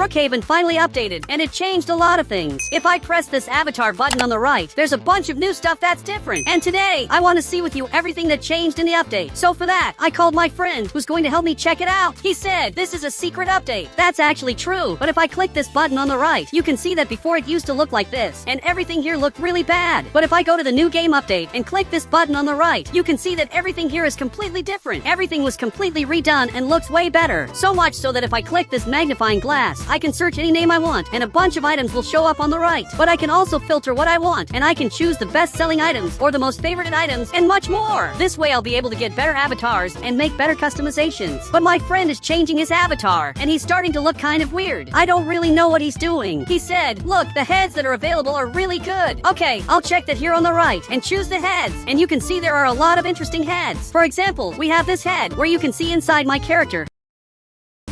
Brookhaven finally updated, and it changed a lot of things. If I press this avatar button on the right, there's a bunch of new stuff that's different. And today, I want to see with you everything that changed in the update. So for that, I called my friend who's going to help me check it out. He said, this is a secret update. That's actually true, but if I click this button on the right, you can see that before it used to look like this, and everything here looked really bad. But if I go to the new game update and click this button on the right, you can see that everything here is completely different. Everything was completely redone and looks way better. So much so that if I click this magnifying glass, I can search any name I want, and a bunch of items will show up on the right. But I can also filter what I want, and I can choose the best-selling items, or the most favorited items, and much more. This way I'll be able to get better avatars and make better customizations. But my friend is changing his avatar, and he's starting to look kind of weird. I don't really know what he's doing. He said, look, the heads that are available are really good. Okay, I'll check that here on the right, and choose the heads, and you can see there are a lot of interesting heads. For example, we have this head, where you can see inside my character.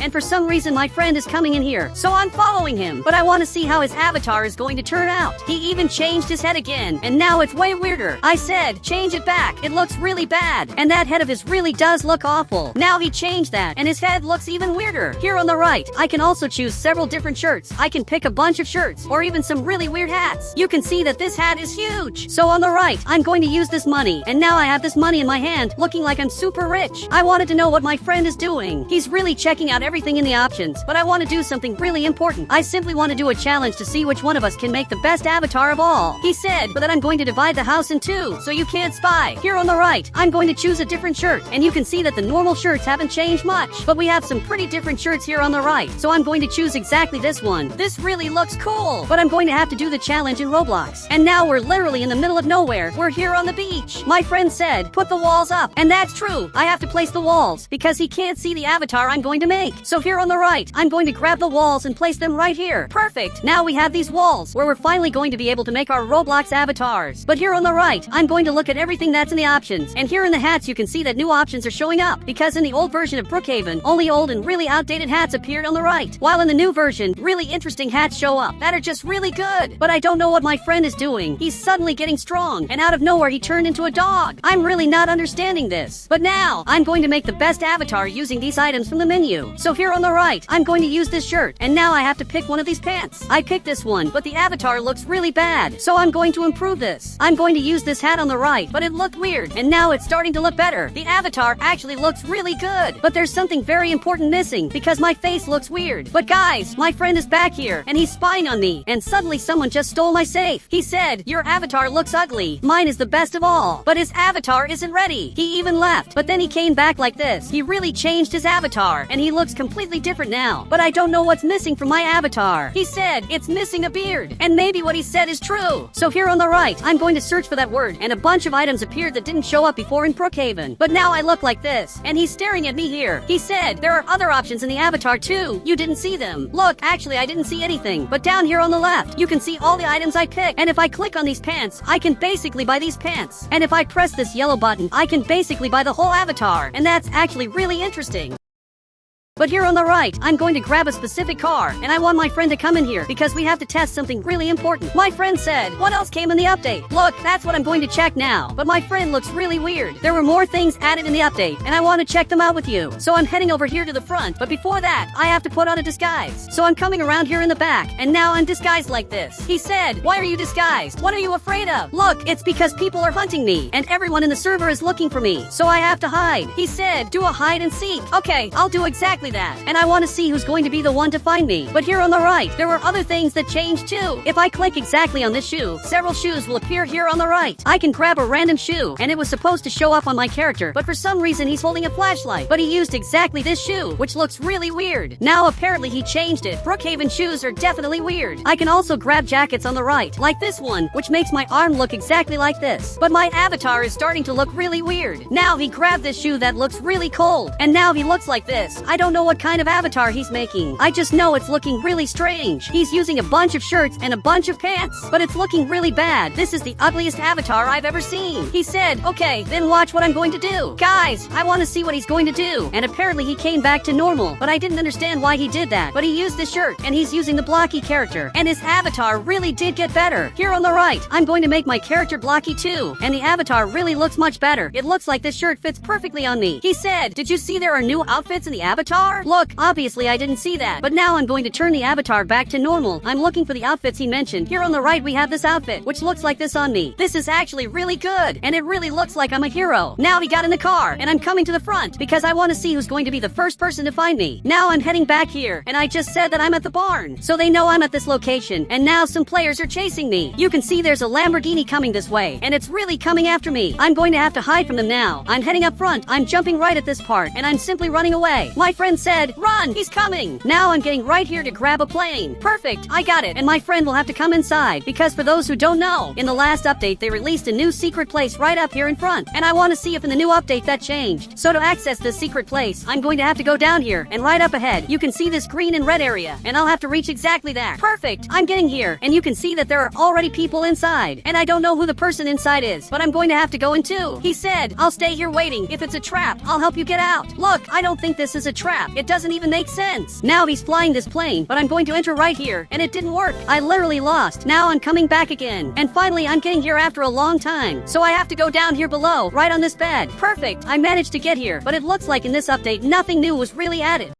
And for some reason my friend is coming in here, so I'm following him. But I want to see how his avatar is going to turn out. He even changed his head again, and now it's way weirder. I said, change it back. It looks really bad. And that head of his really does look awful. Now he changed that, and his head looks even weirder. Here on the right, I can also choose several different shirts. I can pick a bunch of shirts, or even some really weird hats. You can see that this hat is huge. So on the right, I'm going to use this money, and now I have this money in my hand, looking like I'm super rich. I wanted to know what my friend is doing. He's really checking out everything in the options, but I want to do something really important. I simply want to do a challenge to see which one of us can make the best avatar of all. He said, but that I'm going to divide the house in two, so you can't spy. Here on the right, I'm going to choose a different shirt, and you can see that the normal shirts haven't changed much, but we have some pretty different shirts here on the right, so I'm going to choose exactly this one. This really looks cool, but I'm going to have to do the challenge in Roblox. And now we're literally in the middle of nowhere. We're here on the beach. My friend said, put the walls up, and that's true. I have to place the walls, because he can't see the avatar I'm going to make. So here on the right, I'm going to grab the walls and place them right here. Perfect! Now we have these walls, where we're finally going to be able to make our Roblox avatars. But here on the right, I'm going to look at everything that's in the options. And here in the hats you can see that new options are showing up, because in the old version of Brookhaven, only old and really outdated hats appeared on the right. While in the new version, really interesting hats show up, that are just really good. But I don't know what my friend is doing. He's suddenly getting strong, and out of nowhere he turned into a dog. I'm really not understanding this. But now, I'm going to make the best avatar using these items from the menu. So here on the right, I'm going to use this shirt, and now I have to pick one of these pants. I picked this one, but the avatar looks really bad, so I'm going to improve this. I'm going to use this hat on the right, but it looked weird, and now it's starting to look better. The avatar actually looks really good, but there's something very important missing, because my face looks weird. But guys, my friend is back here, and he's spying on me, and suddenly someone just stole my safe. He said, your avatar looks ugly. Mine is the best of all. But his avatar isn't ready. He even left, but then he came back like this. He really changed his avatar, and he looks completely different now. But I don't know what's missing from my avatar. He said, it's missing a beard. And maybe what he said is true. So here on the right, I'm going to search for that word, and a bunch of items appeared that didn't show up before in Brookhaven. But now I look like this, and he's staring at me here. He said, there are other options in the avatar too. You didn't see them. Look, actually I didn't see anything. But down here on the left, you can see all the items I picked. And if I click on these pants, I can basically buy these pants. And if I press this yellow button, I can basically buy the whole avatar. And that's actually really interesting. But here on the right, I'm going to grab a specific car, and I want my friend to come in here, because we have to test something really important. My friend said, what else came in the update? Look, that's what I'm going to check now. But my friend looks really weird. There were more things added in the update, and I want to check them out with you. So I'm heading over here to the front, but before that, I have to put on a disguise. So I'm coming around here in the back, and now I'm disguised like this. He said, why are you disguised? What are you afraid of? Look, it's because people are hunting me, and everyone in the server is looking for me, so I have to hide. He said, do a hide and seek. Okay, I'll do exactly that. And I want to see who's going to be the one to find me. But here on the right, there were other things that changed too. If I click exactly on this shoe, several shoes will appear here on the right. I can grab a random shoe, and it was supposed to show up on my character, but for some reason he's holding a flashlight. But he used exactly this shoe, which looks really weird. Now apparently he changed it. Brookhaven shoes are definitely weird. I can also grab jackets on the right, like this one, which makes my arm look exactly like this. But my avatar is starting to look really weird. Now he grabbed this shoe that looks really cold, and now he looks like this. I don't know what kind of avatar he's making. I just know it's looking really strange. He's using a bunch of shirts and a bunch of pants, but it's looking really bad. This is the ugliest avatar I've ever seen. He said, okay, then watch what I'm going to do. Guys, I want to see what he's going to do. And apparently he came back to normal, but I didn't understand why he did that. But he used this shirt, and he's using the blocky character, and his avatar really did get better. Here on the right, I'm going to make my character blocky too, and the avatar really looks much better. It looks like this shirt fits perfectly on me. He said, did you see there are new outfits in the avatar? avatar? Look, obviously I didn't see that. But now I'm going to turn the avatar back to normal. I'm looking for the outfits he mentioned. Here on the right we have this outfit, which looks like this on me. This is actually really good, and it really looks like I'm a hero. Now he got in the car, and I'm coming to the front because I want to see who's going to be the first person to find me. Now I'm heading back here, and I just said that I'm at the barn, so they know I'm at this location, and now some players are chasing me. You can see there's a Lamborghini coming this way, and it's really coming after me. I'm going to have to hide from them now. I'm heading up front. I'm jumping right at this part, and I'm simply running away. My friend said, "Run, he's coming." Now I'm getting right here to grab a plane. Perfect, I got it, and my friend will have to come inside, because for those who don't know, in the last update they released a new secret place right up here in front, and I want to see if in the new update that changed. So to access this secret place, I'm going to have to go down here, and right up ahead, you can see this green and red area, and I'll have to reach exactly there. Perfect, I'm getting here, and you can see that there are already people inside, and I don't know who the person inside is, but I'm going to have to go in too. He said, "I'll stay here waiting. If it's a trap, I'll help you get out." Look, I don't think this is a trap. It doesn't even make sense. Now he's flying this plane, but I'm going to enter right here, and it didn't work. I literally lost. Now I'm coming back again, and finally I'm getting here after a long time, so I have to go down here below, right on this bed. Perfect, I managed to get here, but it looks like in this update nothing new was really added.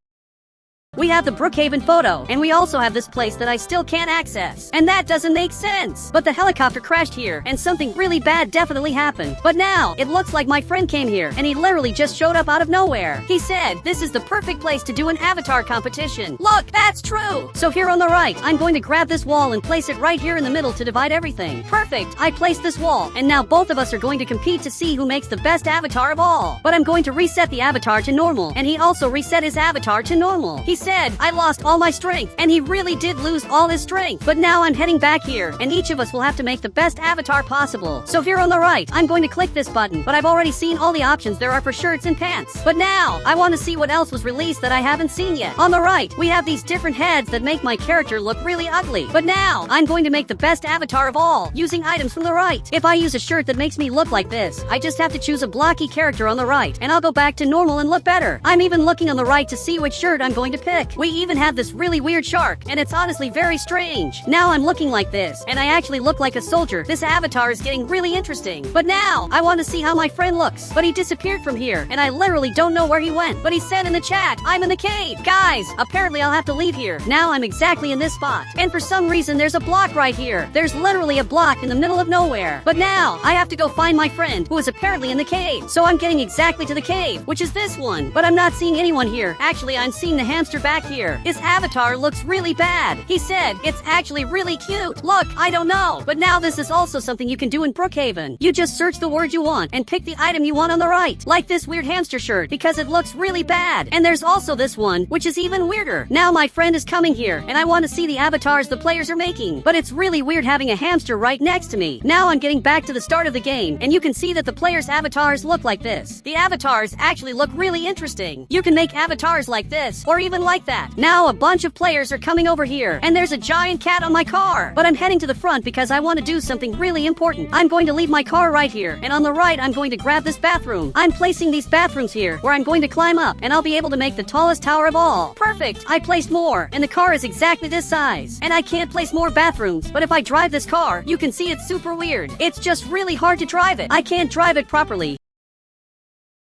We have the Brookhaven photo, and we also have this place that I still can't access. And that doesn't make sense. But the helicopter crashed here, and something really bad definitely happened. But now, it looks like my friend came here, and he literally just showed up out of nowhere. He said, "This is the perfect place to do an avatar competition." Look, that's true! So here on the right, I'm going to grab this wall and place it right here in the middle to divide everything. Perfect! I placed this wall, and now both of us are going to compete to see who makes the best avatar of all. But I'm going to reset the avatar to normal, and he also reset his avatar to normal. He said, "I lost all my strength," and he really did lose all his strength. But now I'm heading back here, and each of us will have to make the best avatar possible. So here on the right, I'm going to click this button, but I've already seen all the options there are for shirts and pants. But now, I want to see what else was released that I haven't seen yet. On the right, we have these different heads that make my character look really ugly. But now, I'm going to make the best avatar of all, using items from the right. If I use a shirt that makes me look like this, I just have to choose a blocky character on the right, and I'll go back to normal and look better. I'm even looking on the right to see which shirt I'm going to pick. We even have this really weird shark, and it's honestly very strange. Now I'm looking like this, and I actually look like a soldier. This avatar is getting really interesting. But now, I want to see how my friend looks. But he disappeared from here, and I literally don't know where he went. But he said in the chat, "I'm in the cave." Guys, apparently I'll have to leave here. Now I'm exactly in this spot. And for some reason, there's a block right here. There's literally a block in the middle of nowhere. But now, I have to go find my friend, who is apparently in the cave. So I'm getting exactly to the cave, which is this one. But I'm not seeing anyone here. Actually, I'm seeing the hamster back here. His avatar looks really bad. He said, "It's actually really cute." Look, I don't know. But now this is also something you can do in Brookhaven. You just search the word you want and pick the item you want on the right. Like this weird hamster shirt, because it looks really bad. And there's also this one, which is even weirder. Now my friend is coming here, and I want to see the avatars the players are making. But it's really weird having a hamster right next to me. Now I'm getting back to the start of the game, and you can see that the players' avatars look like this. The avatars actually look really interesting. You can make avatars like this, or even like that. Now a bunch of players are coming over here, and there's a giant cat on my car. But I'm heading to the front because I want to do something really important. I'm going to leave my car right here, and on the right I'm going to grab this bathroom. I'm placing these bathrooms here, where I'm going to climb up, and I'll be able to make the tallest tower of all. Perfect! I placed more, and the car is exactly this size. And I can't place more bathrooms, but if I drive this car, you can see it's super weird. It's just really hard to drive it. I can't drive it properly.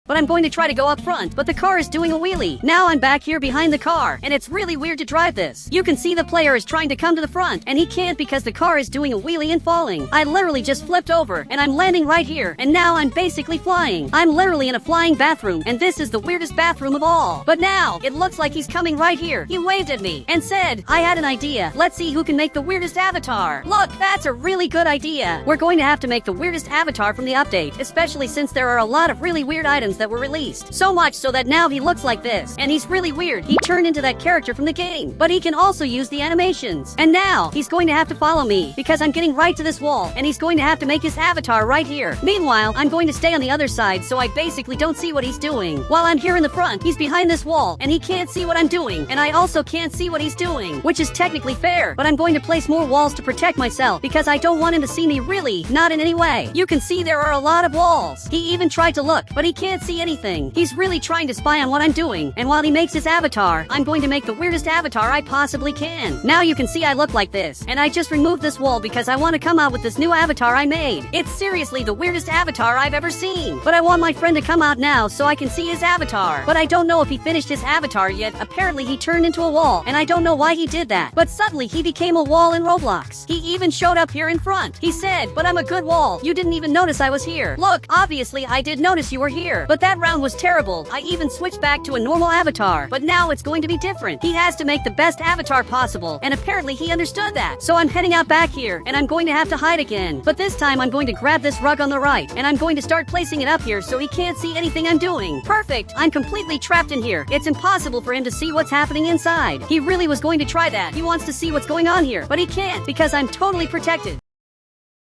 But I'm going to try to go up front, but the car is doing a wheelie. Now I'm back here behind the car, and it's really weird to drive this. You can see the player is trying to come to the front, and he can't because the car is doing a wheelie and falling. I literally just flipped over, and I'm landing right here, and now I'm basically flying. I'm literally in a flying bathroom, and this is the weirdest bathroom of all. But now, it looks like he's coming right here. He waved at me, and said, "I had an idea. Let's see who can make the weirdest avatar." Look, that's a really good idea. We're going to have to make the weirdest avatar from the update, especially since there are a lot of really weird items that were released. So much so that now he looks like this, and he's really weird. He turned into that character from the game, but he can also use the animations. And now, he's going to have to follow me, because I'm getting right to this wall, and he's going to have to make his avatar right here. Meanwhile, I'm going to stay on the other side, so I basically don't see what he's doing. While I'm here in the front, he's behind this wall, and he can't see what I'm doing, and I also can't see what he's doing, which is technically fair, but I'm going to place more walls to protect myself, because I don't want him to see me really, not in any way. You can see there are a lot of walls. He even tried to look, but he can't see anything. He's really trying to spy on what I'm doing, and while he makes his avatar, I'm going to make the weirdest avatar I possibly can. Now you can see I look like this, and I just removed this wall because I want to come out with this new avatar I made. It's seriously the weirdest avatar I've ever seen. But I want my friend to come out now so I can see his avatar. But I don't know if he finished his avatar yet. Apparently he turned into a wall, and I don't know why he did that. But suddenly he became a wall in Roblox. He even showed up here in front. He said, "But I'm a good wall. You didn't even notice I was here." Look, obviously I did notice you were here. But that round was terrible. I even switched back to a normal avatar. But now it's going to be different. He has to make the best avatar possible, and apparently he understood that. So I'm heading out back here, and I'm going to have to hide again. But this time I'm going to grab this rug on the right, and I'm going to start placing it up here so he can't see anything I'm doing. Perfect! I'm completely trapped in here. It's impossible for him to see what's happening inside. He really was going to try that. He wants to see what's going on here, but he can't because I'm totally protected.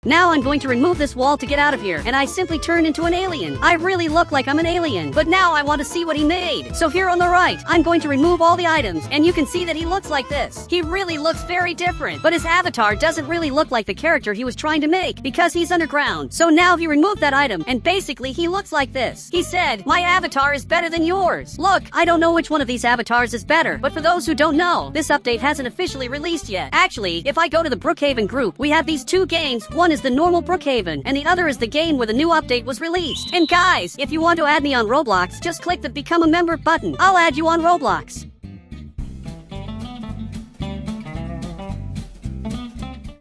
Now I'm going to remove this wall to get out of here, and I simply turned into an alien. I really look like I'm an alien, but now I want to see what he made. So here on the right, I'm going to remove all the items, and you can see that he looks like this. He really looks very different, but his avatar doesn't really look like the character he was trying to make because he's underground. So now he removed that item, and basically he looks like this. He said, "My avatar is better than yours." Look, I don't know which one of these avatars is better, but for those who don't know, this update hasn't officially released yet. Actually, if I go to the Brookhaven group, we have these two games. One is the normal Brookhaven, and the other is the game where the new update was released. And guys, if you want to add me on Roblox, just click the Become a Member button. I'll add you on Roblox.